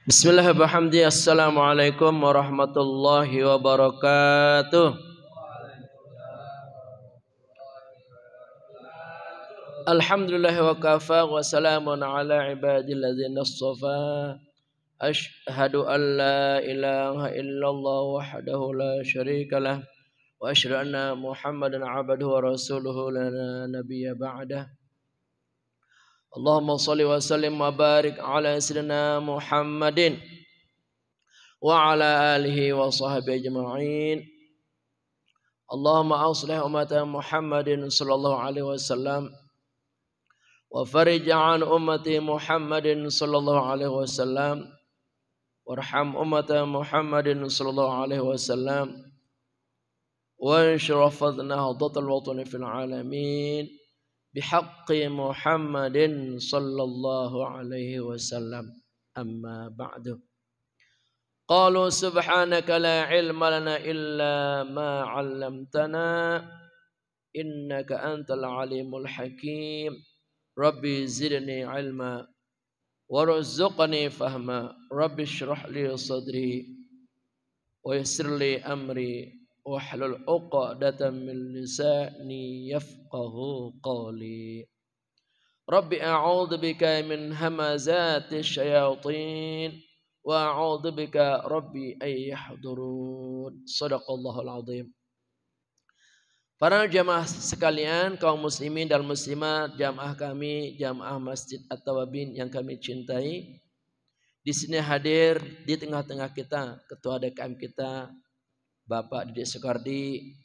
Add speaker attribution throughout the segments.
Speaker 1: Bismillahirrahmanirrahim. Assalamualaikum warahmatullahi wabarakatuh. Alhamdulillah wa kafa wa salamun ala ibadil ladzina istafa. Asyhadu an la ilaha illallah wahdahu la syarika lah wa asyhadu anna Muhammadan abduhu wa rasuluhu la nabiyya ba'dah. Allahumma shalli wa sallim wa barik ala sayyidina Muhammadin wa ala alihi wa sahbihi ajma'in. Allahumma aslih ummata Muhammadin sallallahu alaihi wasallam wa farij an ummati Muhammadin sallallahu alaihi wasallam warham ummata Muhammadin sallallahu alaihi wasallam wa syarafadna hadatul watani fil alamin bihaqqi Muhammadin sallallahu alaihi wasallam. Amma ba'du. Qalu subhanaka la ilma lana illa ma 'allamtana innaka antal alimul hakim. Rabbi zidni ilma warzuqni fahma. Rabbi shrah li sadri wa yassir li amri wahlul 'uqdatam min lisani yafqahu qawli. Rabbi a'udzu bika min hamazati syayatin wa a'udzu bika rabbi ay yahdurun. Shadaqallahul azim. Para jamaah sekalian, kaum muslimin dan muslimat, jamaah kami, jamaah Masjid At-Tawabin yang kami cintai. Di sini hadir di tengah-tengah kita ketua DKM kita Bapak Didik Soekardi,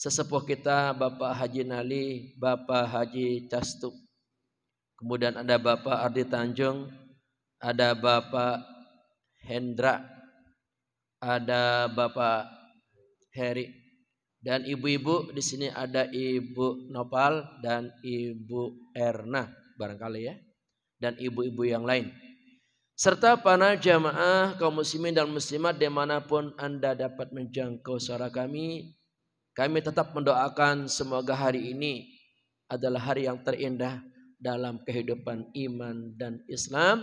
Speaker 1: sesepuh kita Bapak Haji Nali, Bapak Haji Castu. Kemudian ada Bapak Ardi Tanjung, ada Bapak Hendra, ada Bapak Heri, dan ibu-ibu di sini ada Ibu Nopal dan Ibu Erna barangkali ya, dan ibu-ibu yang lain, serta para jamaah kaum muslimin dan muslimat dimanapun Anda dapat menjangkau suara kami. Kami tetap mendoakan semoga hari ini adalah hari yang terindah dalam kehidupan iman dan Islam,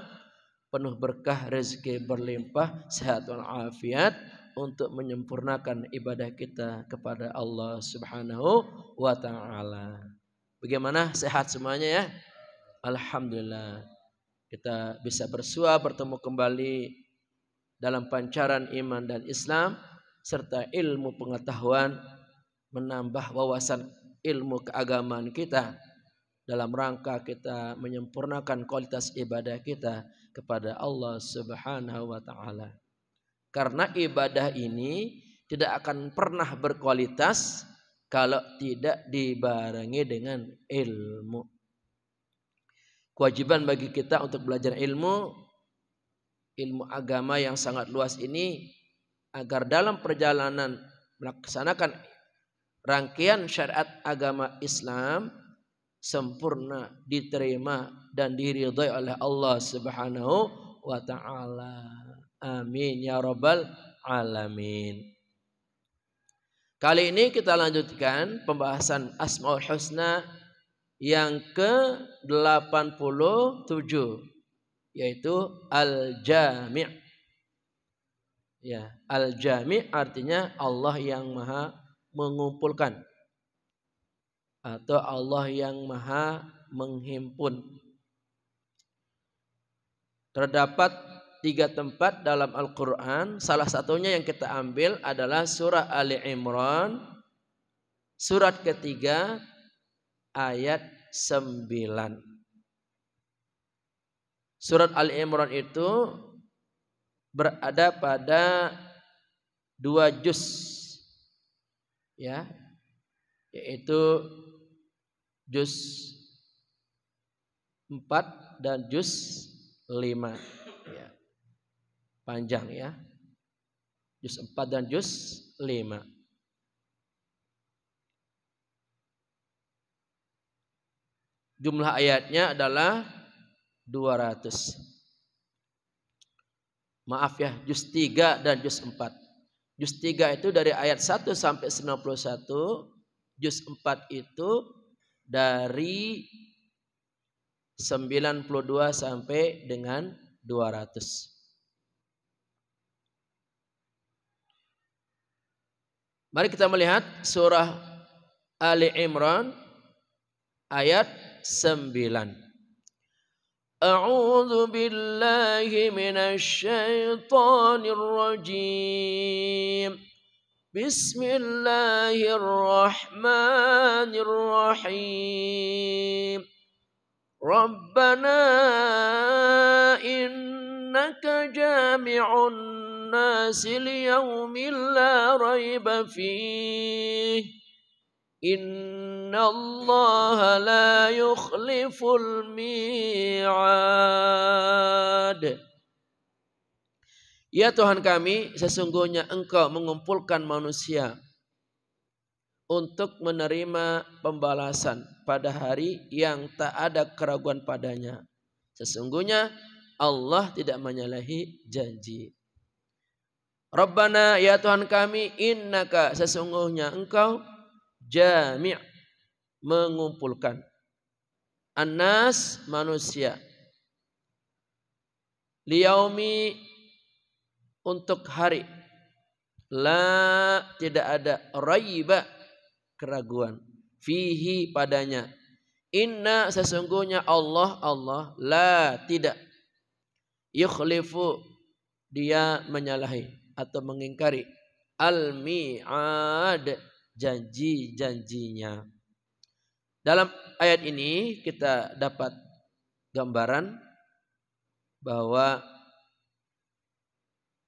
Speaker 1: penuh berkah, rezeki berlimpah, sehat walafiat untuk menyempurnakan ibadah kita kepada Allah Subhanahu wa taala. Bagaimana, sehat semuanya ya? Alhamdulillah. Kita bisa bersua bertemu kembali dalam pancaran iman dan Islam serta ilmu pengetahuan, menambah wawasan ilmu keagamaan kita dalam rangka kita menyempurnakan kualitas ibadah kita kepada Allah Subhanahu wa taala. Karena ibadah ini tidak akan pernah berkualitas kalau tidak dibarengi dengan ilmu. Kewajiban bagi kita untuk belajar ilmu agama yang sangat luas ini, agar dalam perjalanan melaksanakan rangkaian syariat agama Islam sempurna, diterima dan diridhai oleh Allah Subhanahu wa taala. Amin ya rabbal alamin. Kali ini kita lanjutkan pembahasan Asmaul Husna yang ke-87, yaitu Al-Jami'. Ya, Al-Jami' artinya Allah yang Maha mengumpulkan atau Allah yang Maha menghimpun. Terdapat 3 tempat dalam Al-Quran. Salah satunya yang kita ambil adalah surah Ali Imran, surat ketiga ayat 9. Surat Ali Imran itu berada pada 2 juz, ya, yaitu juz 4 dan juz 5, ya. Panjang ya, juz 4 dan juz 5. Jumlah ayatnya adalah 200. Maaf ya, juz 3 dan juz 4. Juz 3 itu dari ayat 1 sampai 91, juz 4 itu dari 92 sampai dengan 200. Mari kita melihat surah Ali Imran ayat 9. A'udzu billahi minasy syaithanir rajim. Bismillahirrahmanirrahim. Rabbana innaka jami'un nasi liyaumin la raiba fihi. Innallaha la yukhliful mi'ad. Ya Tuhan kami, sesungguhnya Engkau mengumpulkan manusia untuk menerima pembalasan pada hari yang tak ada keraguan padanya. Sesungguhnya Allah tidak menyalahi janji. Rabbana, ya Tuhan kami, innaka, sesungguhnya Engkau jami' mengumpulkan, annas manusia, liyaumi untuk hari, la tidak ada, raiba keraguan, fihi padanya, inna sesungguhnya Allah la tidak, yukhlifu dia menyalahi atau mengingkari, al-mi'ad janji-janjinya. Dalam ayat ini kita dapat gambaran bahwa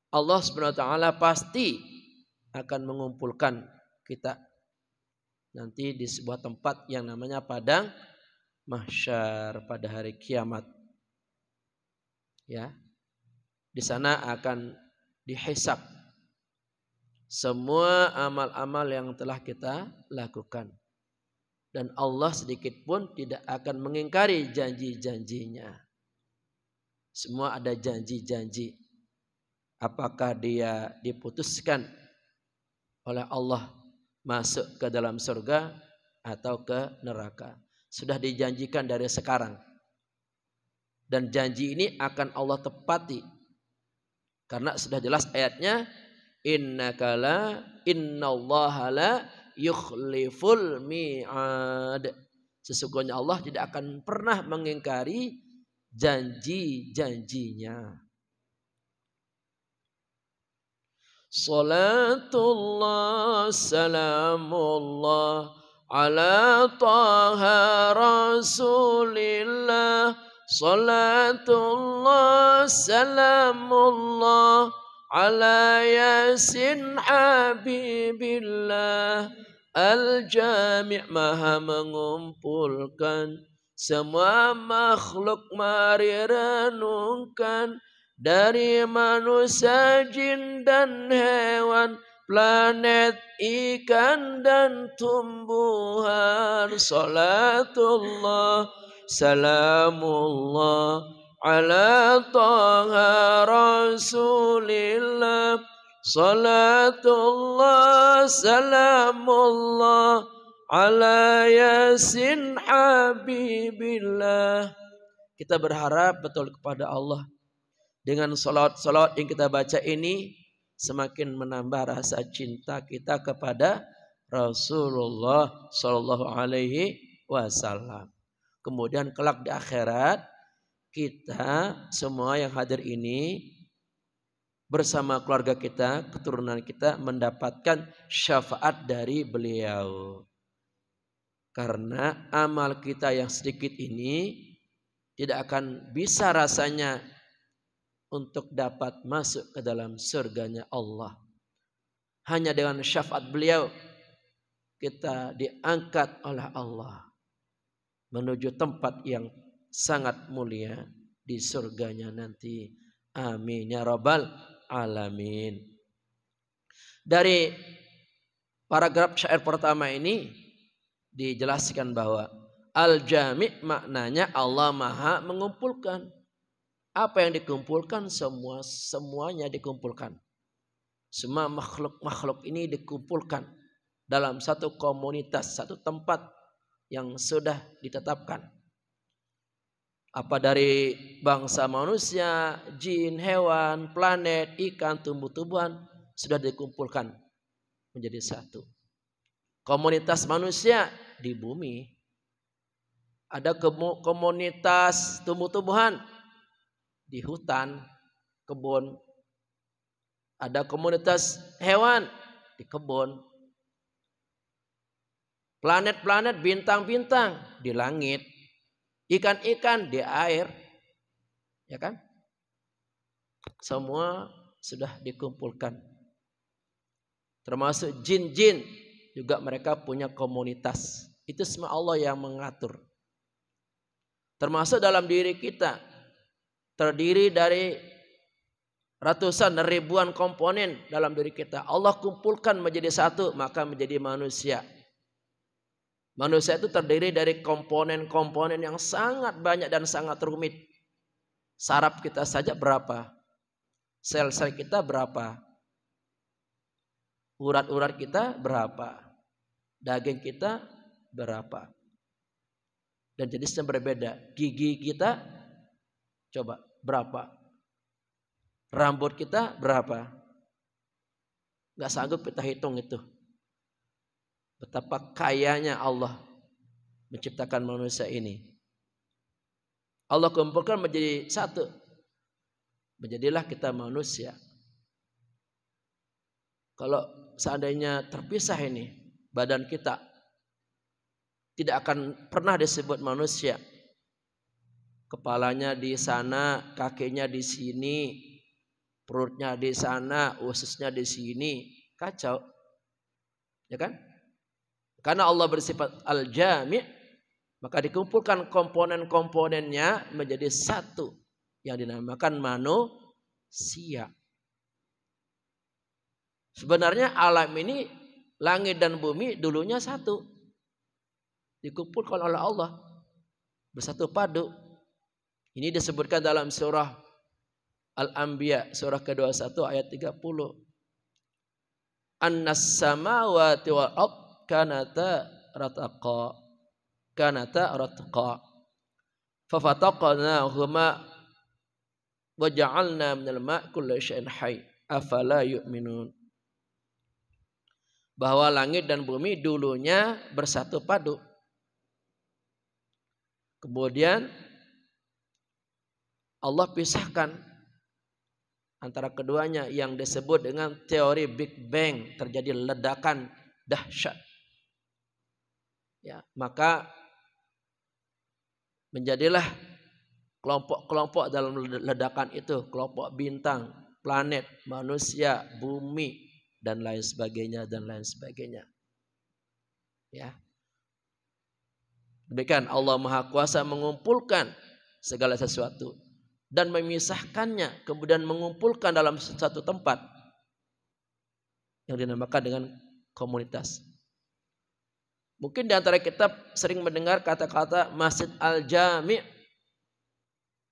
Speaker 1: Allah Subhanahu wa taala pasti akan mengumpulkan kita nanti di sebuah tempat yang namanya padang mahsyar pada hari kiamat. Ya. Di sana akan dihisab semua amal-amal yang telah kita lakukan. Dan Allah sedikit pun tidak akan mengingkari janji-janjinya. Semua ada janji-janji. Apakah dia diputuskan oleh Allah masuk ke dalam surga atau ke neraka. Sudah dijanjikan dari sekarang. Dan janji ini akan Allah tepati. Karena sudah jelas ayatnya, innallaha la yukhliful mi'ad. Sesungguhnya Allah tidak akan pernah mengingkari janji-janjinya. Salatullah salamullah ala taha rasulillah. Salatullah salamullah ala yasin habibillah. Al-Jami' maha mengumpulkan semua makhluk, mari renungkan dari manusia, jin dan hewan, planet, ikan dan tumbuhan. Salatullah salamullah ala taha rasulillah. Salatullah salamullah ala yasin habibillah. Kita berharap betul kepada Allah. Dengan salat-salat yang kita baca ini semakin menambah rasa cinta kita kepada Rasulullah sallallahu alaihi wasallam. Kemudian kelak di akhirat kita semua yang hadir ini bersama keluarga kita, keturunan kita mendapatkan syafaat dari beliau. Karena amal kita yang sedikit ini tidak akan bisa rasanya untuk dapat masuk ke dalam surganya Allah. Hanya dengan syafaat beliau kita diangkat oleh Allah menuju tempat yang sangat mulia di surganya nanti. Amin ya rabbal alamin. Dari paragraf syair pertama ini dijelaskan bahwa al-jami' maknanya Allah maha mengumpulkan. Apa yang dikumpulkan? Semuanya dikumpulkan. Semua makhluk-makhluk ini dikumpulkan dalam satu komunitas, satu tempat yang sudah ditetapkan. Apa dari bangsa manusia, jin, hewan, planet, ikan, tumbuh-tumbuhan sudah dikumpulkan menjadi satu. Komunitas manusia di bumi. Ada komunitas tumbuh-tumbuhan di hutan, kebun. Ada komunitas hewan di kebun. Planet-planet, bintang-bintang di langit. Ikan-ikan di air. Ya kan? Semua sudah dikumpulkan. Termasuk jin-jin juga mereka punya komunitas. Itu semua Allah yang mengatur. Termasuk dalam diri kita. Terdiri dari ratusan ribuan komponen dalam diri kita. Allah kumpulkan menjadi satu, maka menjadi manusia. Manusia itu terdiri dari komponen-komponen yang sangat banyak dan sangat rumit. Saraf kita saja berapa? Sel-sel kita berapa? Urat-urat kita berapa? Daging kita berapa? Dan jenisnya berbeda. Gigi kita coba berapa? Rambut kita berapa? Gak sanggup kita hitung itu. Betapa kayanya Allah menciptakan manusia ini. Allah kumpulkan menjadi satu. Menjadilah kita manusia. Kalau seandainya terpisah ini, badan kita tidak akan pernah disebut manusia. Kepalanya di sana, kakinya di sini, perutnya di sana, ususnya di sini. Kacau. Ya kan? Karena Allah bersifat al-jami', maka dikumpulkan komponen-komponennya menjadi satu yang dinamakan manusia. Sebenarnya alam ini, langit dan bumi dulunya satu. Dikumpulkan oleh Allah bersatu padu. Ini disebutkan dalam surah Al-Anbiya, surah ke-21 ayat 30. Annas samawati wal ardh kanata ratqa fafataqnahuma wa ja'alna minal ma'i kulli syai'in hayy afala yu'minun. Bahwa langit dan bumi dulunya bersatu padu. Kemudian Allah pisahkan antara keduanya yang disebut dengan teori Big Bang, terjadi ledakan dahsyat. Ya, maka menjadilah kelompok-kelompok dalam ledakan itu, kelompok bintang, planet, manusia, bumi dan lain sebagainya dan lain sebagainya. Ya. Demikian Allah Maha Kuasa mengumpulkan segala sesuatu dan memisahkannya, kemudian mengumpulkan dalam satu tempat yang dinamakan dengan komunitas. Mungkin di antara kita sering mendengar kata-kata Masjid Al-Jami'.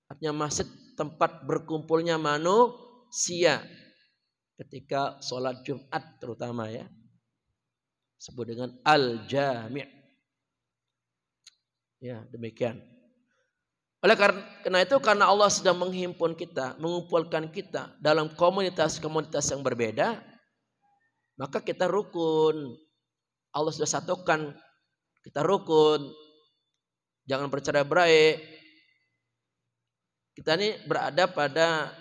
Speaker 1: Artinya masjid tempat berkumpulnya manusia ketika sholat Jumat terutama ya. Sebut dengan Al-Jami'. Ya, demikian. Oleh karena itu, karena Allah sedang menghimpun kita, mengumpulkan kita dalam komunitas-komunitas yang berbeda, maka kita rukun. Allah sudah satukan, kita rukun. Jangan bercerai-berai. Kita ini berada pada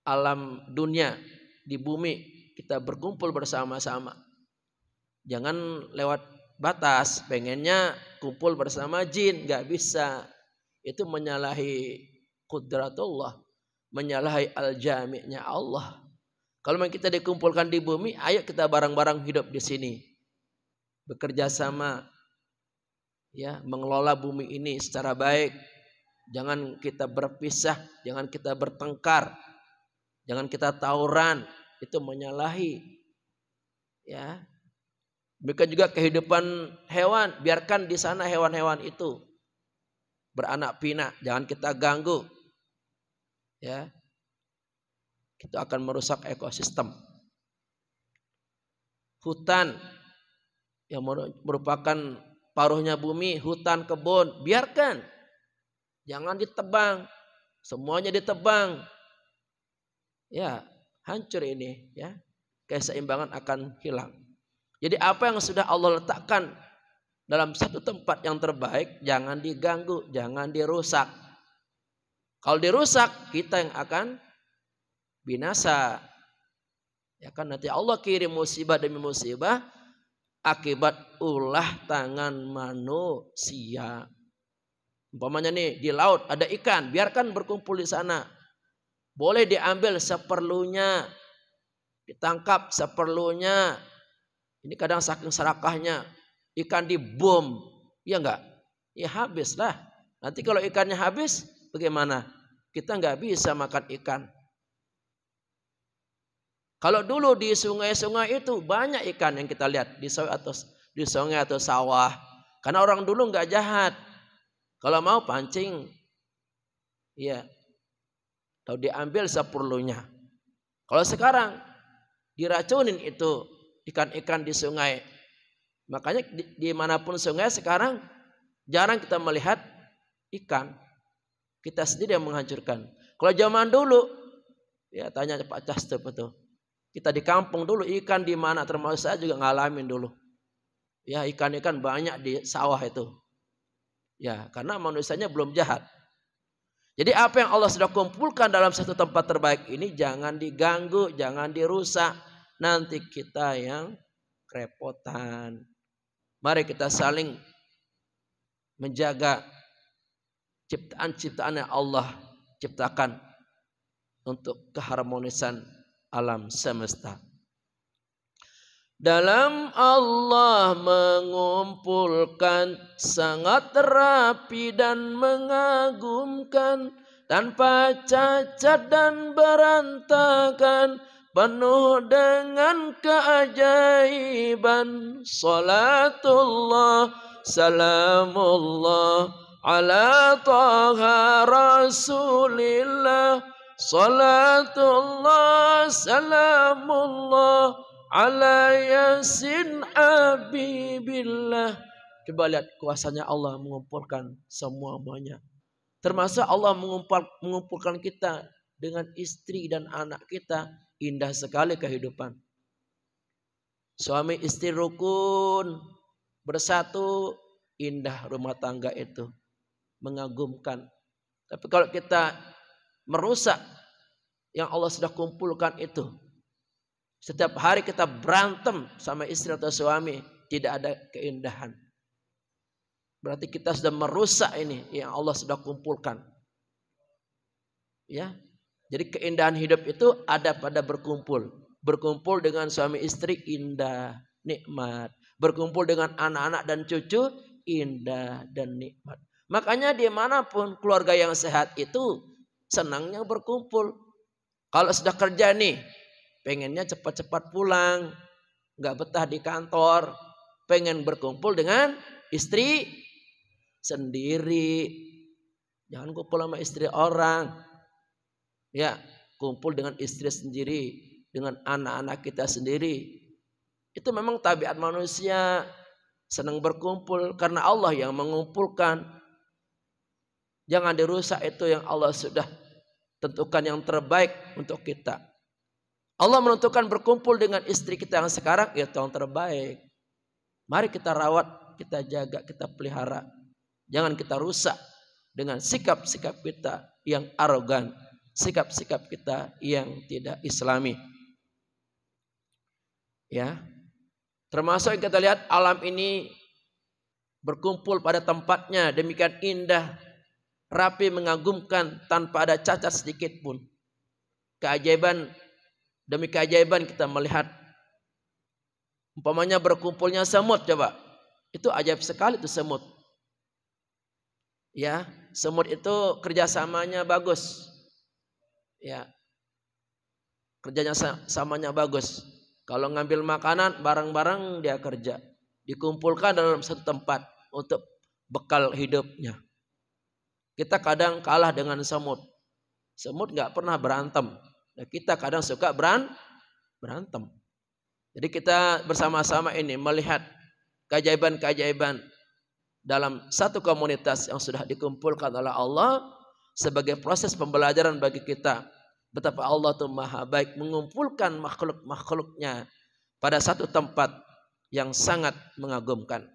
Speaker 1: alam dunia, di bumi. Kita berkumpul bersama-sama. Jangan lewat batas, pengennya kumpul bersama jin, gak bisa. Itu menyalahi qudratullah, menyalahi al-jami'nya Allah. Kalau memang kita dikumpulkan di bumi, ayo kita bareng-bareng hidup di sini. Bekerja sama, ya, mengelola bumi ini secara baik. Jangan kita berpisah, jangan kita bertengkar, jangan kita tawuran, itu menyalahi. Ya. Demikian juga kehidupan hewan, biarkan di sana hewan-hewan itu beranak pinak, jangan kita ganggu. Ya. Itu akan merusak ekosistem. Hutan yang merupakan paruhnya bumi, hutan, kebun, biarkan. Jangan ditebang. Semuanya ditebang. Ya, hancur ini, ya. keseimbangan akan hilang. Jadi apa yang sudah Allah letakkan dalam satu tempat yang terbaik, jangan diganggu, jangan dirusak. Kalau dirusak, kita yang akan binasa. Ya kan, nanti Allah kirim musibah demi musibah akibat ulah tangan manusia. Umpamanya nih di laut ada ikan, biarkan berkumpul di sana. Boleh diambil seperlunya, ditangkap seperlunya. Ini kadang saking serakahnya, ikan dibom, ya enggak? Ya habislah. Nanti kalau ikannya habis, bagaimana? Kita enggak bisa makan ikan. Kalau dulu di sungai-sungai itu banyak ikan yang kita lihat di sungai atau sawah. Karena orang dulu enggak jahat. Kalau mau pancing, ya, atau diambil seperlunya. Kalau sekarang diracunin itu ikan-ikan di sungai. Makanya dimanapun sungai sekarang jarang kita melihat ikan. Kita sendiri yang menghancurkan. Kalau zaman dulu, ya tanya Pak Castup itu. Kita di kampung dulu ikan di mana, termasuk saya juga ngalamin dulu. Ya ikan-ikan banyak di sawah itu. Ya karena manusianya belum jahat. Jadi apa yang Allah sudah kumpulkan dalam satu tempat terbaik ini jangan diganggu, jangan dirusak. Nanti kita yang kerepotan. Mari kita saling menjaga ciptaan-ciptaan yang Allah ciptakan untuk keharmonisan alam semesta. Dalam Allah mengumpulkan sangat rapi dan mengagumkan, tanpa cacat dan berantakan, penuh dengan keajaiban. Salatullah salamullah ala taha rasulillah. Salatullah salamullah ala yasin habibillah. Coba lihat kuasanya Allah mengumpulkan semuanya. Termasuk Allah mengumpulkan kita dengan istri dan anak kita. Indah sekali kehidupan. Suami istri rukun, bersatu, indah rumah tangga itu. Mengagumkan. Tapi kalau kita merusak yang Allah sudah kumpulkan itu, setiap hari kita berantem sama istri atau suami, tidak ada keindahan. Berarti kita sudah merusak ini yang Allah sudah kumpulkan. Ya. Jadi keindahan hidup itu ada pada berkumpul. Berkumpul dengan suami istri indah, nikmat. Berkumpul dengan anak-anak dan cucu indah dan nikmat. Makanya dimanapun keluarga yang sehat itu senangnya berkumpul. Kalau sudah kerja nih, pengennya cepat-cepat pulang, nggak betah di kantor, pengen berkumpul dengan istri sendiri. Jangan kumpul sama istri orang. Ya, kumpul dengan istri sendiri, dengan anak-anak kita sendiri. Itu memang tabiat manusia, senang berkumpul karena Allah yang mengumpulkan. Jangan dirusak itu yang Allah sudah tentukan yang terbaik untuk kita. Allah menentukan berkumpul dengan istri kita yang sekarang itu yang terbaik. Mari kita rawat, kita jaga, kita pelihara. Jangan kita rusak dengan sikap-sikap kita yang arogan, sikap-sikap kita yang tidak islami. Ya. Termasuk yang kita lihat alam ini berkumpul pada tempatnya demikian indah, rapi, mengagumkan, tanpa ada cacat sedikit pun. Keajaiban demi keajaiban kita melihat. Umpamanya berkumpulnya semut, coba. Itu ajaib sekali itu semut. Ya, semut itu kerjasamanya bagus. Ya, kerjanya samanya bagus. Kalau ngambil makanan, barang-barang dia kerja. Dikumpulkan dalam satu tempat untuk bekal hidupnya. Kita kadang kalah dengan semut. Semut nggak pernah berantem. Nah, kita kadang suka berantem. Jadi kita bersama-sama ini melihat keajaiban-keajaiban dalam satu komunitas yang sudah dikumpulkan oleh Allah sebagai proses pembelajaran bagi kita Betapa Allah itu maha baik mengumpulkan makhluk-makhluknya pada satu tempat yang sangat mengagumkan.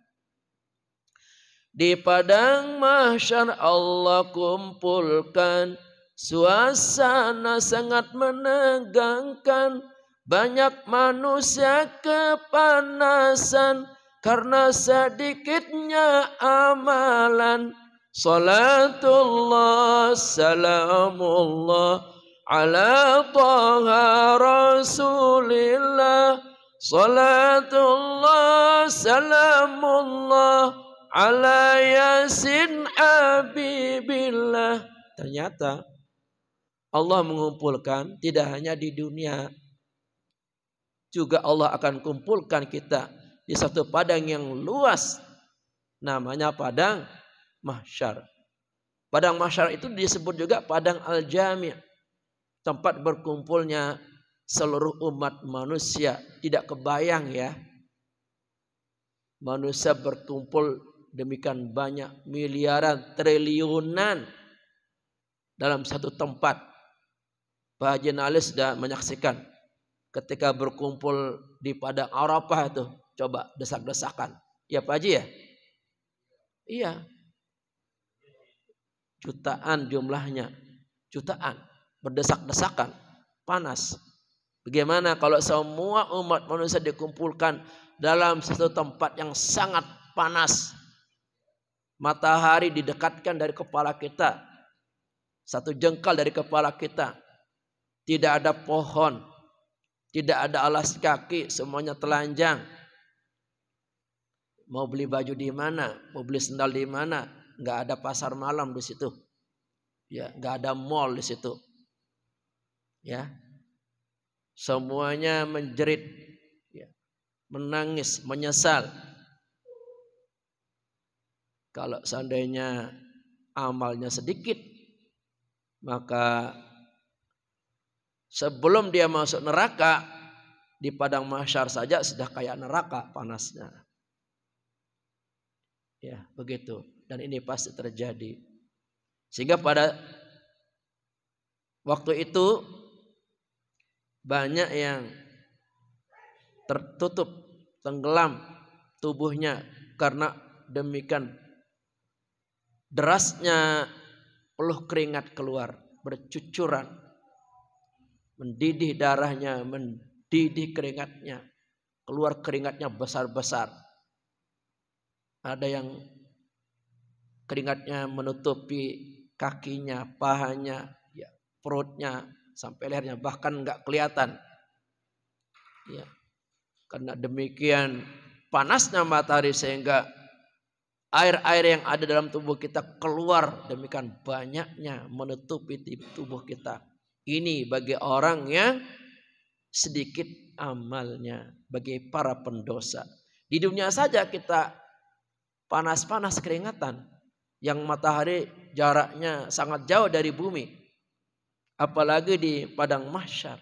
Speaker 1: Di padang mahsyar Allah kumpulkan, suasana sangat menegangkan. Banyak manusia kepanasan karena sedikitnya amalan. Salatullah salamullah ala taha rasulillah. Salatullah salamullah ala yasin habibillah. Ternyata Allah mengumpulkan tidak hanya di dunia, juga Allah akan kumpulkan kita di satu padang yang luas, namanya padang mahsyar. Padang mahsyar itu disebut juga padang al-jami', tempat berkumpulnya seluruh umat manusia. Tidak kebayang ya, manusia berkumpul demikian banyak, miliaran, triliunan dalam satu tempat. Pak Haji Nalis sudah menyaksikan ketika berkumpul di padang Arafah itu, coba desak-desakan. Ya Pak Haji ya? Iya. Jutaan jumlahnya, jutaan, berdesak-desakan, panas. Bagaimana kalau semua umat manusia dikumpulkan dalam satu tempat yang sangat panas? Matahari didekatkan dari kepala kita, satu jengkal dari kepala kita. Tidak ada pohon, tidak ada alas kaki, semuanya telanjang. Mau beli baju di mana? Mau beli sendal di mana? Nggak ada pasar malam di situ. Ya, nggak ada mall di situ. Ya. Semuanya menjerit, ya, menangis, menyesal. Kalau seandainya amalnya sedikit, maka sebelum dia masuk neraka, di padang mahsyar saja sudah kayak neraka panasnya. Ya, begitu. Dan ini pasti terjadi. Sehingga pada waktu itu banyak yang tertutup, tenggelam tubuhnya karena demikian derasnya peluh keringat keluar, bercucuran, mendidih darahnya, mendidih keringatnya, keluar keringatnya besar-besar. Ada yang keringatnya menutupi kakinya, pahanya, ya, perutnya, sampai lehernya, bahkan nggak kelihatan. Ya, karena demikian panasnya matahari sehingga air-air yang ada dalam tubuh kita keluar demikian banyaknya menutupi tubuh kita. Ini bagi orang yang sedikit amalnya, bagi para pendosa. Di dunia saja kita panas-panas keringatan, yang matahari jaraknya sangat jauh dari bumi, apalagi di padang mahsyar.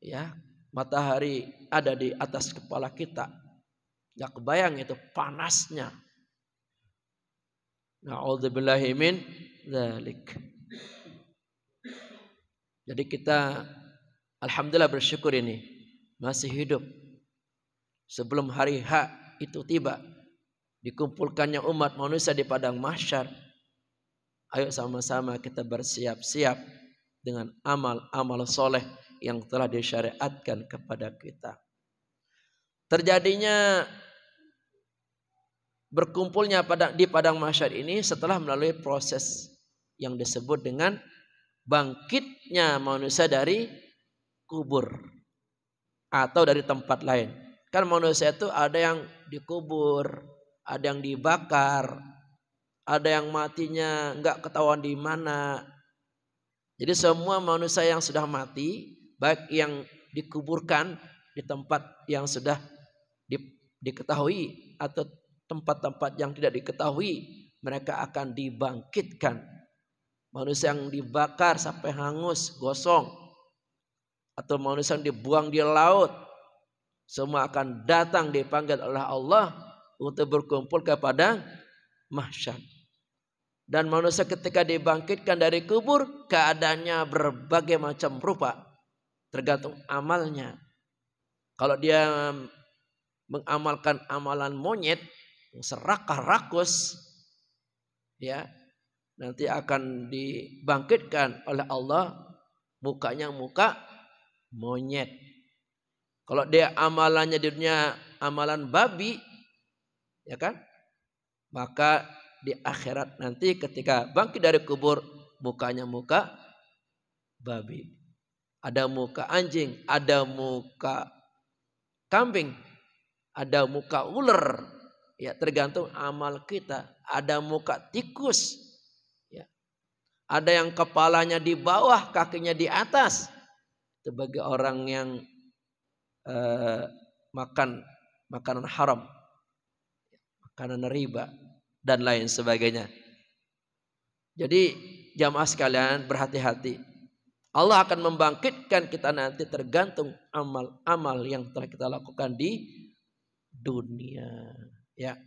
Speaker 1: Ya, matahari ada di atas kepala kita, nggak kebayang itu panasnya. Na'udzubillahi min dzalik. Jadi kita alhamdulillah bersyukur ini masih hidup sebelum hari H itu tiba, dikumpulkannya umat manusia di padang mahsyar. Ayo sama-sama kita bersiap-siap dengan amal-amal soleh yang telah disyariatkan kepada kita. Terjadinya berkumpulnya di padang mahsyar ini setelah melalui proses yang disebut dengan bangkitnya manusia dari kubur atau dari tempat lain. Kan manusia itu ada yang dikubur, ada yang dibakar, ada yang matinya nggak ketahuan di mana. Jadi semua manusia yang sudah mati, baik yang dikuburkan di tempat yang sudah diketahui atau tempat-tempat yang tidak diketahui, mereka akan dibangkitkan. Manusia yang dibakar sampai hangus, gosong, atau manusia yang dibuang di laut, semua akan datang dipanggil oleh Allah untuk berkumpul kepada mahsyar. Dan manusia ketika dibangkitkan dari kubur, keadaannya berbagai macam rupa. Tergantung amalnya. Kalau dia mengamalkan amalan monyet, serakah rakus, ya, nanti akan dibangkitkan oleh Allah, mukanya muka monyet. Kalau dia amalannya di dunia amalan babi, ya kan? Maka di akhirat nanti ketika bangkit dari kubur, mukanya muka babi. Ada muka anjing, ada muka kambing, ada muka ular. Ya, tergantung amal kita. Ada muka tikus. Ya. Ada yang kepalanya di bawah, kakinya di atas. Itu bagi orang yang makan makanan haram, makanan riba dan lain sebagainya. Jadi jamaah sekalian berhati-hati. Allah akan membangkitkan kita nanti tergantung amal-amal yang telah kita lakukan di dunia. Ya.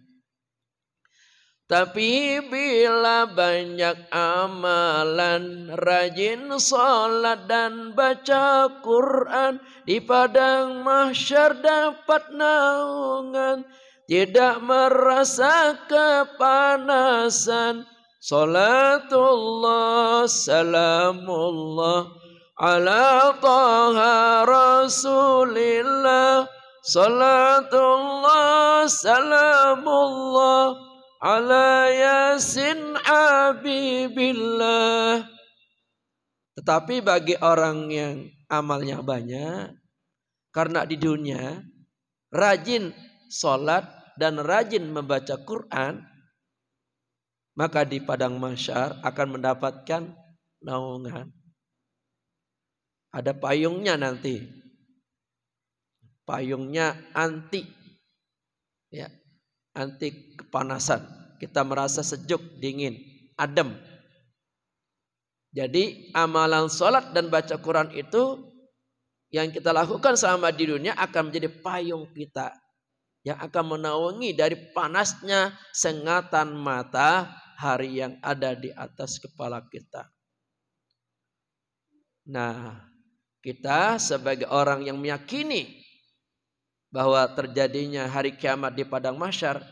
Speaker 1: Tapi bila banyak amalan, rajin sholat dan baca Quran, di padang mahsyar dapat naungan, tidak merasa kepanasan. Salatullah salamullah ala taha rasulillah. Salatullah salamullah ala yasin habibillah. Tetapi bagi orang yang amalnya banyak, karena di dunia rajin sholat dan rajin membaca Quran, maka di padang mahsyar akan mendapatkan naungan. Ada payungnya nanti. Payungnya anti, ya, anti kepanasan. Kita merasa sejuk, dingin, adem. Jadi amalan sholat dan baca Quran itu yang kita lakukan selama di dunia akan menjadi payung kita, yang akan menaungi dari panasnya sengatan matahari yang ada di atas kepala kita. Nah, kita sebagai orang yang meyakini bahwa terjadinya hari kiamat di padang mahsyar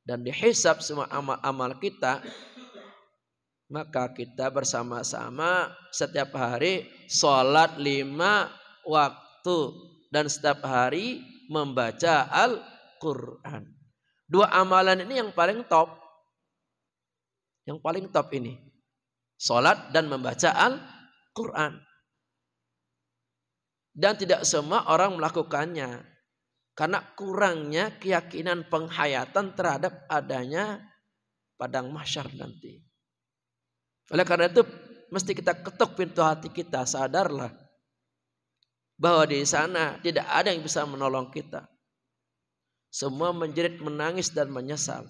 Speaker 1: dan dihisab semua amal-amal kita, maka kita bersama-sama setiap hari sholat 5 waktu dan setiap hari membaca Al-Quran. 2 amalan ini yang paling top. Yang paling top ini. Sholat dan membaca Al-Quran. Dan tidak semua orang melakukannya. Karena kurangnya keyakinan penghayatan terhadap adanya padang mahsyar nanti. Oleh karena itu mesti kita ketuk pintu hati kita, sadarlah bahwa di sana tidak ada yang bisa menolong kita. Semua menjerit, menangis dan menyesal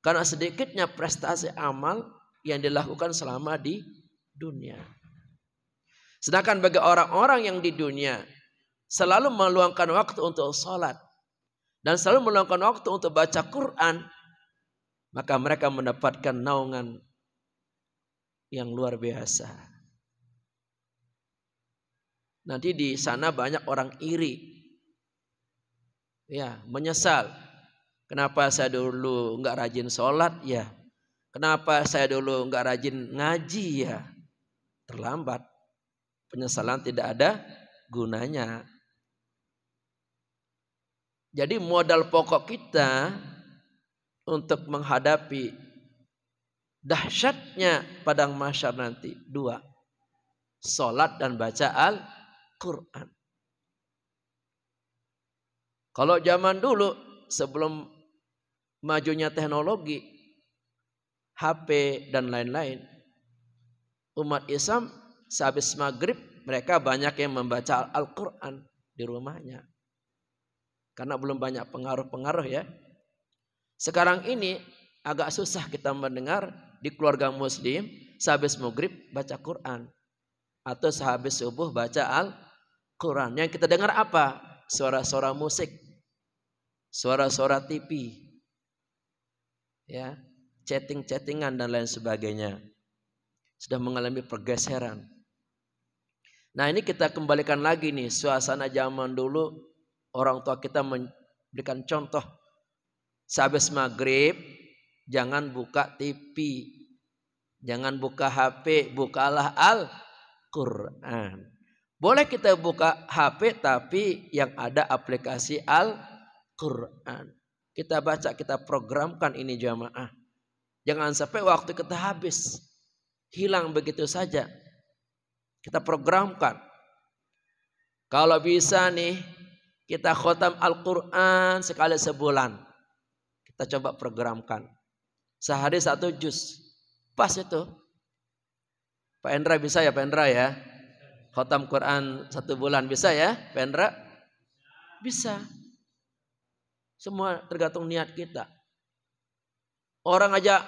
Speaker 1: karena sedikitnya prestasi amal yang dilakukan selama di dunia. Sedangkan bagi orang-orang yang di dunia selalu meluangkan waktu untuk sholat dan selalu meluangkan waktu untuk baca Quran, maka mereka mendapatkan naungan yang luar biasa. Nanti di sana banyak orang iri, ya, menyesal. Kenapa saya dulu nggak rajin sholat ya? Kenapa saya dulu nggak rajin ngaji ya? Terlambat. Penyesalan tidak ada gunanya. Jadi modal pokok kita untuk menghadapi dahsyatnya padang mahsyar nanti 2. Salat dan baca Al-Quran. Kalau zaman dulu sebelum majunya teknologi, HP dan lain-lain, umat Islam sehabis maghrib mereka banyak yang membaca Al-Quran di rumahnya. Karena belum banyak pengaruh-pengaruh ya. Sekarang ini agak susah kita mendengar di keluarga muslim sehabis maghrib baca Quran. Atau sehabis subuh baca Al-Quran. Yang kita dengar apa? Suara-suara musik. Suara-suara TV. Ya. chatting-chattingan dan lain sebagainya. Sudah mengalami pergeseran. Nah ini kita kembalikan lagi nih suasana zaman dulu. Orang tua kita memberikan contoh. Sehabis maghrib jangan buka TV. Jangan buka HP. Bukalah Al-Quran. Boleh kita buka HP tapi yang ada aplikasi Al-Quran. Kita baca, kita programkan ini jamaah. Jangan sampai waktu kita habis. Hilang begitu saja. Kita programkan. Kalau bisa nih kita khotam Al-Quran sekali sebulan. Kita coba programkan. Sehari 1 juz. Pas itu. Pak Endra bisa ya Pak Endra ya? Khotam Quran 1 bulan bisa ya Pak Endra? Bisa. Semua tergantung niat kita. Orang aja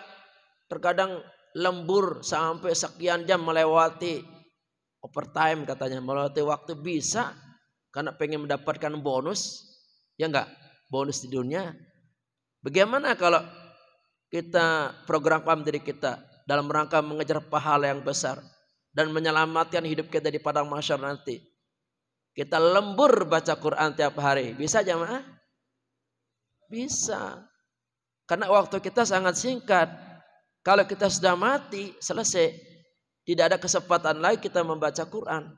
Speaker 1: terkadang lembur sampai sekian jam melewati overtime katanya. Melewati waktu bisa. Karena pengen mendapatkan bonus. Ya enggak? Bonus di dunia. Bagaimana kalau kita programkan diri kita dalam rangka mengejar pahala yang besar. Dan menyelamatkan hidup kita di padang mahsyar nanti. Kita lembur baca Quran tiap hari. Bisa jamaah? Bisa. Karena waktu kita sangat singkat. Kalau kita sudah mati, selesai. Tidak ada kesempatan lagi kita membaca Quran.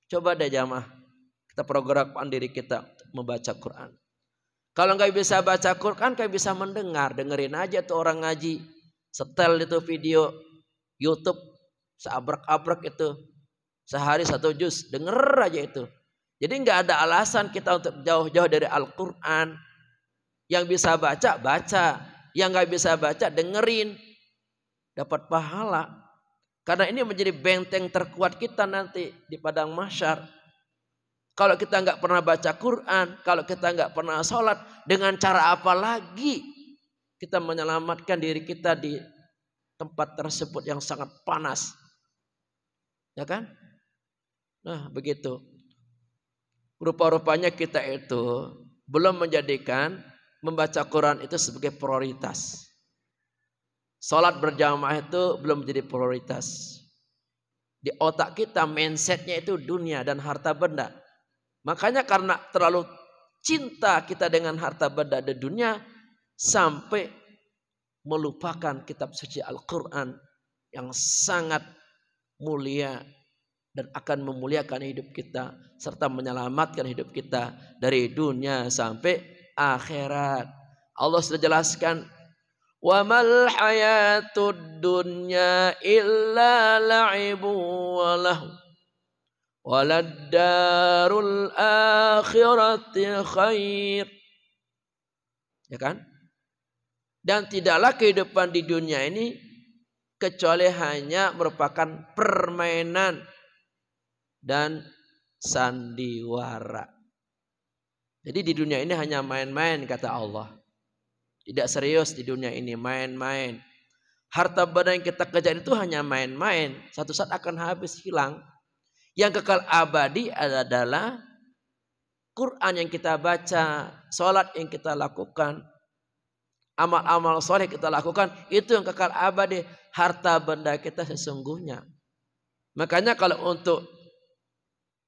Speaker 1: Coba deh jamaah. Kita programkan diri kita membaca Quran. Kalau nggak bisa baca Quran, kayak bisa mendengar. Dengerin aja tuh orang ngaji. Setel itu video YouTube. Seabrek-abrek itu. Sehari 1 juz. Denger aja itu. Jadi nggak ada alasan kita untuk jauh-jauh dari Al-Quran. Yang bisa baca, baca. Yang nggak bisa baca, dengerin. Dapat pahala. Karena ini menjadi benteng terkuat kita nanti di padang mahsyar. Kalau kita nggak pernah baca Quran, kalau kita nggak pernah sholat, dengan cara apa lagi kita menyelamatkan diri kita di tempat tersebut yang sangat panas? Ya kan? Nah begitu. Rupa-rupanya kita itu belum menjadikan membaca Quran itu sebagai prioritas. Salat berjamaah itu belum menjadi prioritas. Di otak kita mindsetnya itu dunia dan harta benda. Makanya karena terlalu cinta kita dengan harta benda dan dunia. Sampai melupakan kitab suci Al-Quran yang sangat mulia. Dan akan memuliakan hidup kita. Serta menyelamatkan hidup kita dari dunia sampai akhirat. Allah sudah jelaskan. Wa mal hayatud dunya illa la'ibu wa lahu. Walad darul akhirati khair. Ya kan? Dan tidaklah kehidupan di dunia ini kecuali hanya merupakan permainan dan sandiwara. Jadi di dunia ini hanya main-main kata Allah. Tidak serius di dunia ini, main-main. Harta benda yang kita kejar itu hanya main-main. Satu saat akan habis, hilang. Yang kekal abadi adalah Quran yang kita baca, sholat yang kita lakukan, amal-amal soleh kita lakukan, itu yang kekal abadi. Harta benda kita sesungguhnya. Makanya kalau untuk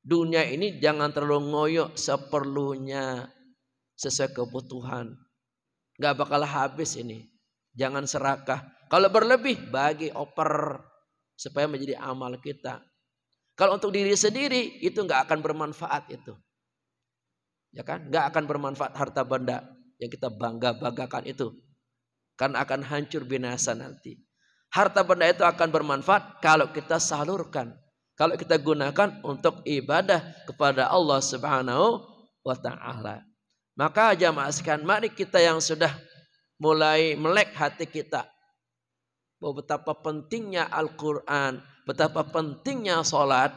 Speaker 1: dunia ini jangan terlalu ngoyo, seperlunya, sesuai kebutuhan. Gak bakal habis ini. Jangan serakah. Kalau berlebih bagi oper supaya menjadi amal kita. Kalau untuk diri sendiri itu gak akan bermanfaat itu. Ya kan? Gak akan bermanfaat harta benda yang kita bangga-banggakan itu. Karena akan hancur binasa nanti. Harta benda itu akan bermanfaat kalau kita salurkan. Kalau kita gunakan untuk ibadah kepada Allah Subhanahu wa ta'ala. Maka jamaah sekalian, mari kita yang sudah mulai melek hati kita. Bahwa betapa pentingnya Al-Quran. Betapa pentingnya sholat.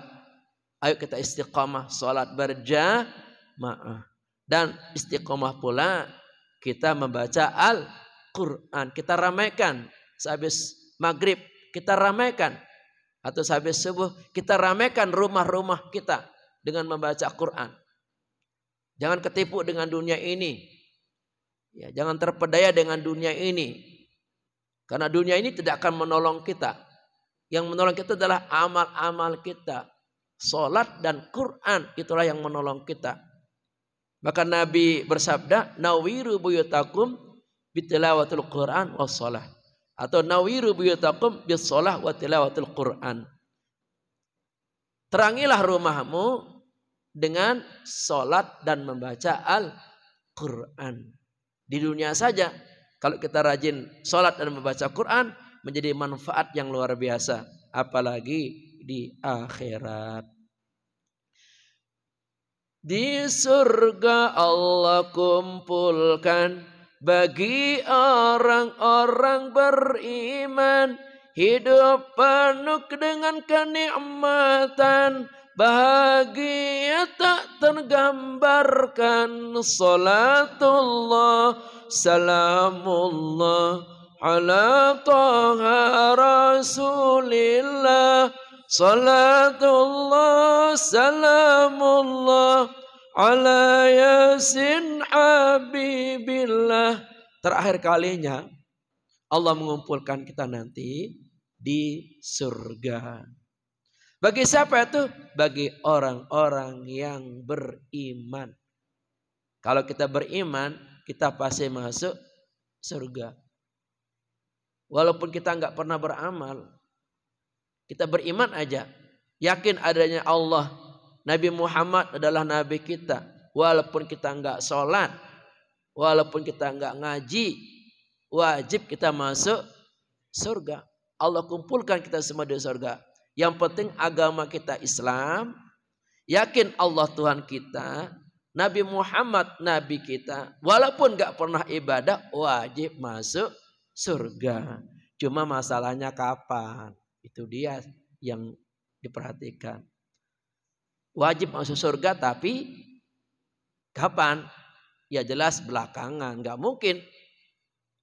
Speaker 1: Ayo kita istiqamah sholat berjamaah. Dan istiqamah pula kita membaca Al-Quran. Kita ramaikan. Sehabis maghrib kita ramaikan. Atau sehabis subuh kita ramaikan rumah-rumah kita dengan membaca Quran. Jangan ketipu dengan dunia ini. Ya, jangan terpedaya dengan dunia ini. Karena dunia ini tidak akan menolong kita. Yang menolong kita adalah amal-amal kita. Salat dan Quran itulah yang menolong kita. Maka Nabi bersabda, nawiru buyutakum bitilawatul Quran was shalah. Atau nawiru buyutakum bis shalah wa tilawatul Quran. Terangilah rumahmu dengan salat dan membaca Al-Quran. Di dunia saja, kalau kita rajin salat dan membaca Quran, menjadi manfaat yang luar biasa. Apalagi di akhirat. Di surga Allah kumpulkan bagi orang-orang beriman, hidup penuh dengan kenikmatan, bahagia tak tergambarkan. Salatullah salamullah ala taha rasulillah. Salatullah salamullah ala yasin habibillah. Terakhir kalinya Allah mengumpulkan kita nanti di surga. Bagi siapa itu? Bagi orang-orang yang beriman. Kalau kita beriman, kita pasti masuk surga. Walaupun kita nggak pernah beramal, kita beriman aja. Yakin adanya Allah. Nabi Muhammad adalah Nabi kita. Walaupun kita nggak sholat, walaupun kita nggak ngaji, wajib kita masuk surga. Allah kumpulkan kita semua di surga. Yang penting agama kita Islam. Yakin Allah Tuhan kita. Nabi Muhammad Nabi kita. Walaupun gak pernah ibadah, wajib masuk surga. Cuma masalahnya kapan? Itu dia yang diperhatikan. Wajib masuk surga tapi kapan? Ya jelas belakangan. Gak mungkin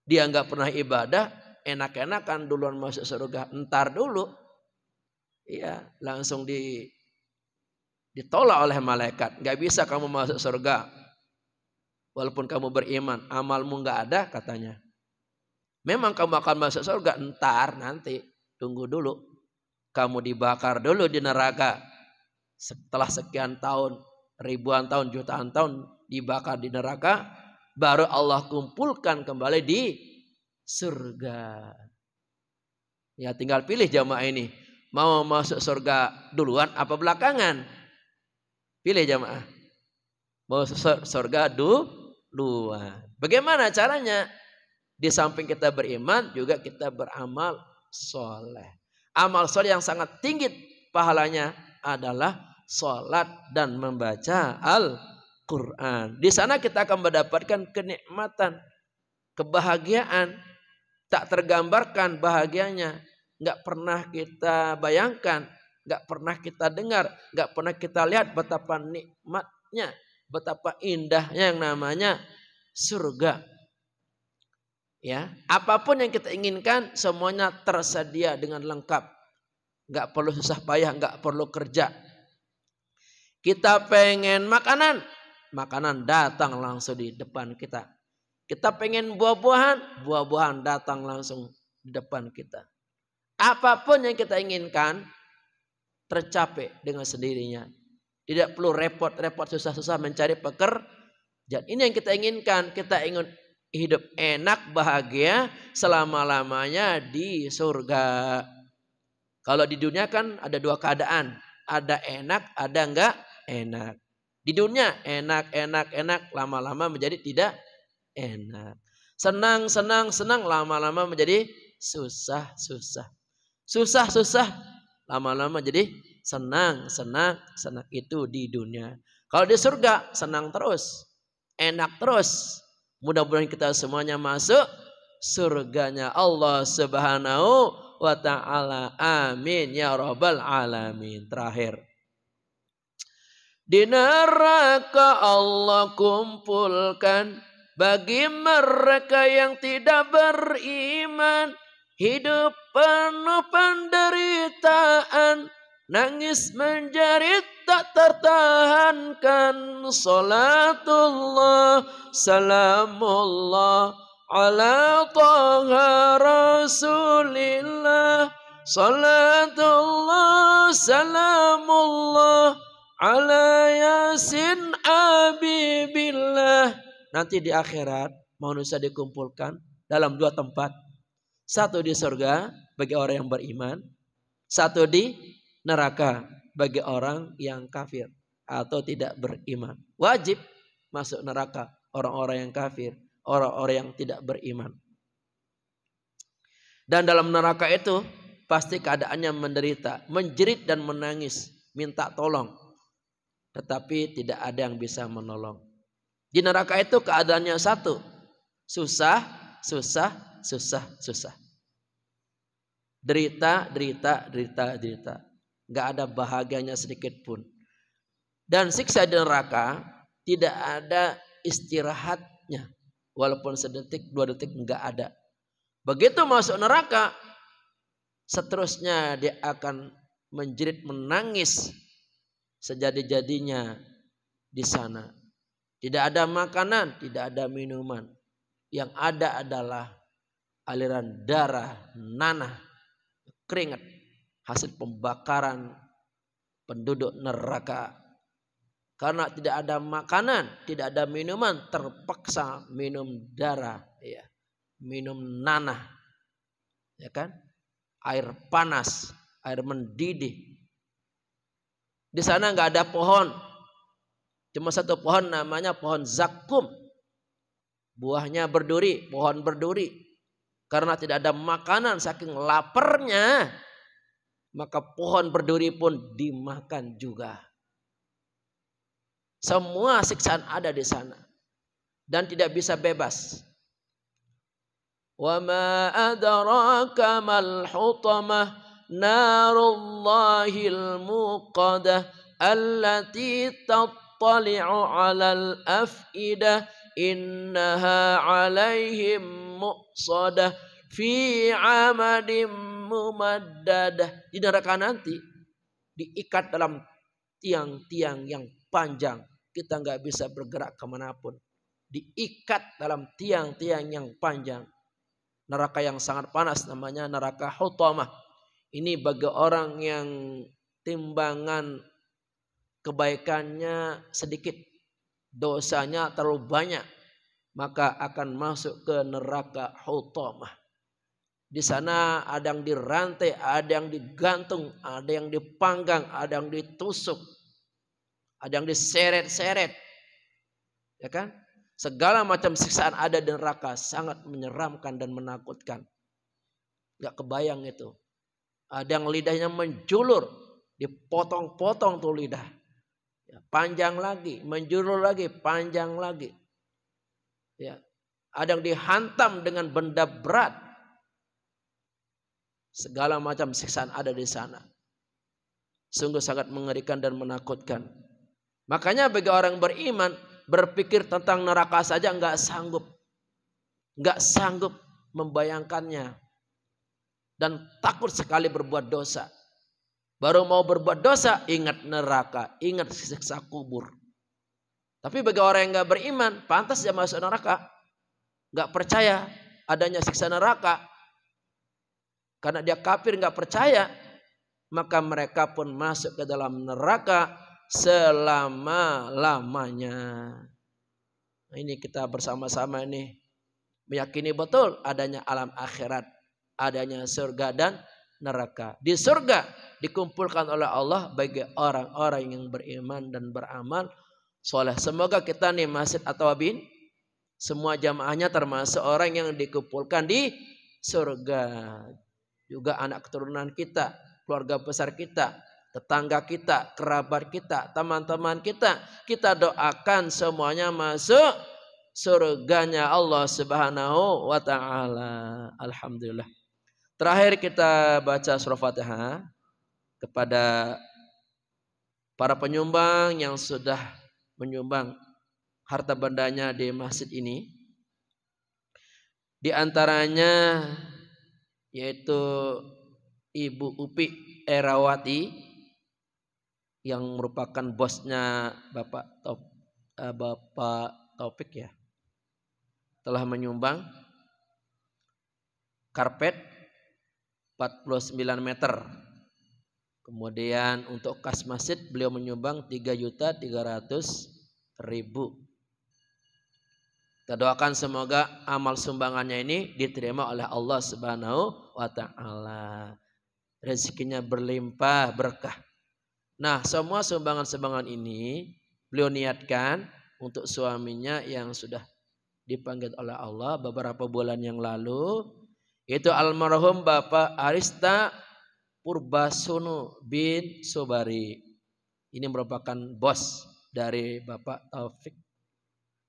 Speaker 1: dia gak pernah ibadah, enak-enakan duluan masuk surga. Entar dulu. Iya, langsung ditolak oleh malaikat. Gak bisa kamu masuk surga. Walaupun kamu beriman, amalmu gak ada katanya. Memang kamu akan masuk surga, entar nanti. Tunggu dulu. Kamu dibakar dulu di neraka. Setelah sekian tahun, ribuan tahun, jutaan tahun dibakar di neraka. Baru Allah kumpulkan kembali di surga. Ya tinggal pilih jamaah ini. Mau masuk surga duluan apa belakangan? Pilih jamaah. Mau surga duluan. Bagaimana caranya? Di samping kita beriman juga kita beramal soleh. Amal soleh yang sangat tinggi pahalanya adalah sholat dan membaca Al-Quran. Di sana kita akan mendapatkan kenikmatan, kebahagiaan. Tak tergambarkan bahagianya. Nggak pernah kita bayangkan, nggak pernah kita dengar, nggak pernah kita lihat betapa nikmatnya, betapa indahnya yang namanya surga. Ya, apapun yang kita inginkan semuanya tersedia dengan lengkap, nggak perlu susah payah, nggak perlu kerja. Kita pengen makanan, makanan datang langsung di depan kita. Kita pengen buah-buahan, buah-buahan datang langsung di depan kita. Apapun yang kita inginkan tercapai dengan sendirinya. Tidak perlu repot-repot susah-susah mencari pekerjaan. Ini yang kita inginkan. Kita ingin hidup enak, bahagia selama-lamanya di surga. Kalau di dunia kan ada dua keadaan. Ada enak, ada enggak enak. Di dunia enak, lama-lama menjadi tidak enak. Senang, lama-lama menjadi susah. Susah, lama-lama jadi senang. Itu di dunia. Kalau di surga senang terus, enak terus. Mudah-mudahan kita semuanya masuk surganya Allah Subhanahu wa ta'ala. Amin ya rabbal alamin. Terakhir. Di neraka Allah kumpulkan bagi mereka yang tidak beriman. Hidup penuh penderitaan, nangis menjerit tak tertahankan. Salatullah salamullah ala taha rasulillah salatullah salamullah ala yasin habibillah. Nanti di akhirat manusia dikumpulkan dalam dua tempat. Satu di surga bagi orang yang beriman. Satu di neraka bagi orang yang kafir atau tidak beriman. Wajib masuk neraka orang-orang yang kafir, orang-orang yang tidak beriman. Dan dalam neraka itu pasti keadaannya menderita, menjerit dan menangis, minta tolong. Tetapi tidak ada yang bisa menolong. Di neraka itu keadaannya satu, susah, susah, susah, susah. Derita, derita, derita, derita. Gak ada bahagianya sedikit pun. Dan siksa di neraka tidak ada istirahatnya. Walaupun sedetik, 2 detik gak ada. Begitu masuk neraka, seterusnya dia akan menjerit menangis sejadi-jadinya di sana. Tidak ada makanan, tidak ada minuman. Yang ada adalah aliran darah, nanah, keringat, hasil pembakaran penduduk neraka. Karena tidak ada makanan, tidak ada minuman, terpaksa minum darah, ya, minum nanah, ya kan? Air panas, air mendidih. Di sana nggak ada pohon, cuma satu pohon namanya pohon zakum. Buahnya berduri, pohon berduri. Karena tidak ada makanan saking laparnya, maka pohon berduri pun dimakan juga. Semua siksaan ada di sana dan tidak bisa bebas. Wa ma adraka mal hutamah narullahil muqadah allati tattali'u 'alal af'idah innaha 'alaihim muqsadah fi 'amadin mumaddadah. Di neraka nanti diikat dalam tiang-tiang yang panjang. Kita nggak bisa bergerak kemanapun. Diikat dalam tiang-tiang yang panjang. Neraka yang sangat panas namanya neraka hutamah. Ini bagi orang yang timbangan kebaikannya sedikit, dosanya terlalu banyak, maka akan masuk ke neraka hutamah. Di sana ada yang dirantai, ada yang digantung, ada yang dipanggang, ada yang ditusuk, ada yang diseret-seret, ya kan? Segala macam siksaan ada di neraka, sangat menyeramkan dan menakutkan. Gak kebayang itu. Ada yang lidahnya menjulur, dipotong-potong tuh lidah, ya, panjang lagi, menjulur lagi, panjang lagi. Ya, ada yang dihantam dengan benda berat. Segala macam siksaan ada di sana. Sungguh sangat mengerikan dan menakutkan. Makanya bagi orang beriman, berpikir tentang neraka saja nggak sanggup. Nggak sanggup membayangkannya. Dan takut sekali berbuat dosa. Baru mau berbuat dosa, ingat neraka, ingat siksa kubur. Tapi bagi orang yang nggak beriman, pantas dia masuk neraka. Nggak percaya adanya siksa neraka. Karena dia kafir nggak percaya, maka mereka pun masuk ke dalam neraka selama-lamanya. Nah, ini kita bersama-sama ini meyakini betul adanya alam akhirat, adanya surga dan neraka. Di surga dikumpulkan oleh Allah bagi orang-orang yang beriman dan beramal soleh. Semoga kita nih Masjid At-Tawabin, semua jamaahnya termasuk orang yang dikumpulkan di surga. Juga anak keturunan kita, keluarga besar kita, tetangga kita, kerabat kita, teman-teman kita. Kita doakan semuanya masuk surganya Allah Subhanahu wa ta'ala. Alhamdulillah. Terakhir kita baca surah Fatihah kepada para penyumbang yang sudah menyumbang harta bendanya di masjid ini. Di antaranya yaitu Ibu Upi Erawati yang merupakan bosnya Bapak Taufik ya, telah menyumbang karpet 49 meter. Kemudian untuk kas masjid beliau menyumbang 3.300.000. Kita doakan semoga amal sumbangannya ini diterima oleh Allah Subhanahu wa taala. Rezekinya berlimpah berkah. Nah, semua sumbangan-sumbangan ini beliau niatkan untuk suaminya yang sudah dipanggil oleh Allah beberapa bulan yang lalu. Itu almarhum Bapak Arista Purbasuno bin Sobari. Ini merupakan bos dari Bapak Taufik.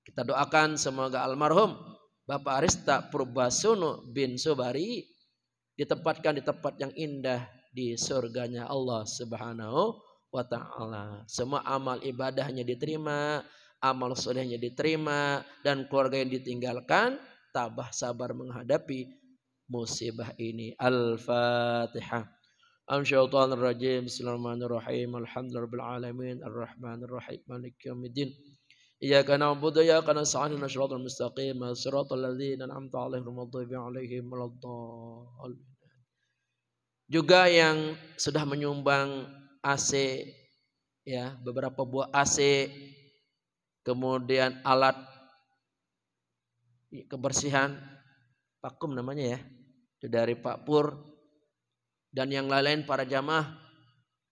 Speaker 1: Kita doakan semoga almarhum Bapak Arista Purbasuno bin Sobari ditempatkan di tempat yang indah di surganya Allah Subhanahu wa taala. Semua amal ibadahnya diterima, amal solehnya diterima, dan keluarga yang ditinggalkan tabah sabar menghadapi musibah ini. Al-Fatihah. Asyaitonirrajim. Bismillahirrahmanirrahim. Alhamdulillahirabbil alamin. Arrahmanirrahim. Maliki yaumiddin. Iyyaka na'budu wa iyyaka nasta'in. Shiratal mustaqim. Shiratal ladzina an'amta 'alaihim ghairil alaihim waladdallin. Juga yang sudah menyumbang AC, ya, beberapa buah AC, kemudian alat kebersihan, vakum namanya ya, itu dari Pak Pur, dan yang lain-lain para jamaah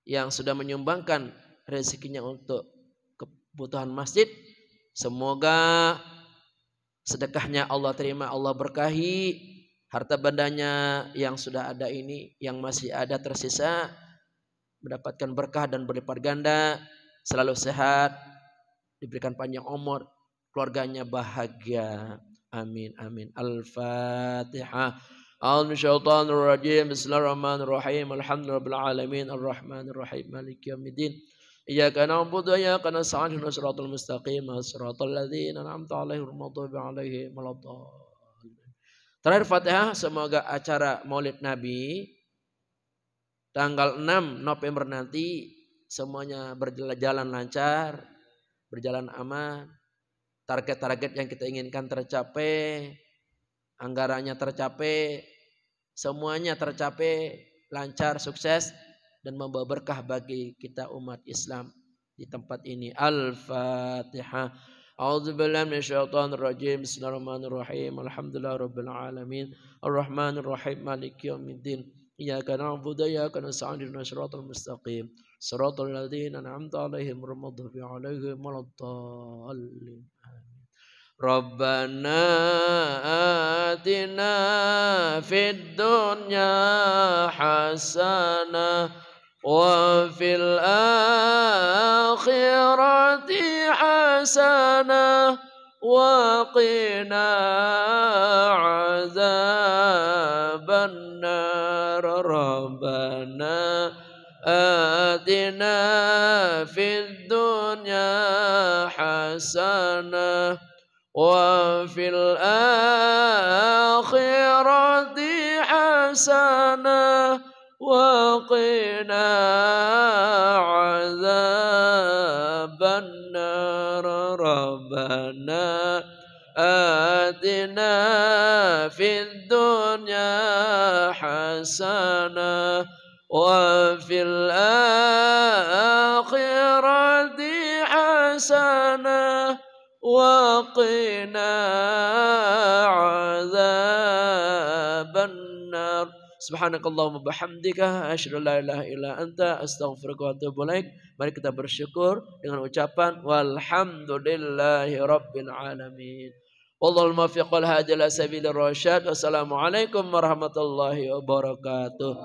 Speaker 1: yang sudah menyumbangkan rezekinya untuk kebutuhan masjid. Semoga sedekahnya Allah terima, Allah berkahi, harta bandanya yang sudah ada ini, yang masih ada tersisa mendapatkan berkah dan berlipat ganda, selalu sehat, diberikan panjang umur, keluarganya bahagia. Amin amin. Al-Fatihah. A'udzubillahi Bismillahirrahmanirrahim. Alhamdulillahirabbil alamin. Arrahmanirrahim. Maliki yaumiddin. Iyyaka na'budu wa iyyaka nasta'in. Shiratal mustaqim. Shiratal ladzina an'amta 'alaihim ghairil maghdubi 'alaihim waladdallin. Terakhir Fatihah, semoga acara Maulid Nabi tanggal 6 November nanti semuanya berjalan lancar, berjalan aman. Target-target yang kita inginkan tercapai, anggarannya tercapai, semuanya tercapai, lancar, sukses, dan membawa berkah bagi kita umat Islam di tempat ini. Al-Fatihah. A'udzubillahi minasyaitonirrajim. Bismillahirrahmanirrahim. Alhamdulillahirabbil alamin. Arrahmanirrahim. Maliki yaumiddin. Iyyaka na'budu wa iyyaka nasta'in. Ihdinas siratal mustaqim. Shiratal ladzina an'amta 'alaihim ghairil maghdubi 'alaihim waladdallin. Rabbana atina fid dunya hasanah wa fil akhirati hasanah wa qina azabannar. Rabbana atina fid dunya hasanah wa fil akhirati hasanah wa qina azabannar. Rabbana atina fid dunya hasanah wa fil akhirati hasanah wa qina azabannar. Subhanakallahumma bihamdika asyhadu an la ilaha illa anta astaghfiruka wa atubu ilaik. Mari kita bersyukur dengan ucapan walhamdulillahi rabbil alamin. Wallahul muwaffiq wal hadi ila sabilir rasyad. Wassalamualaikum warahmatullahi wabarakatuh.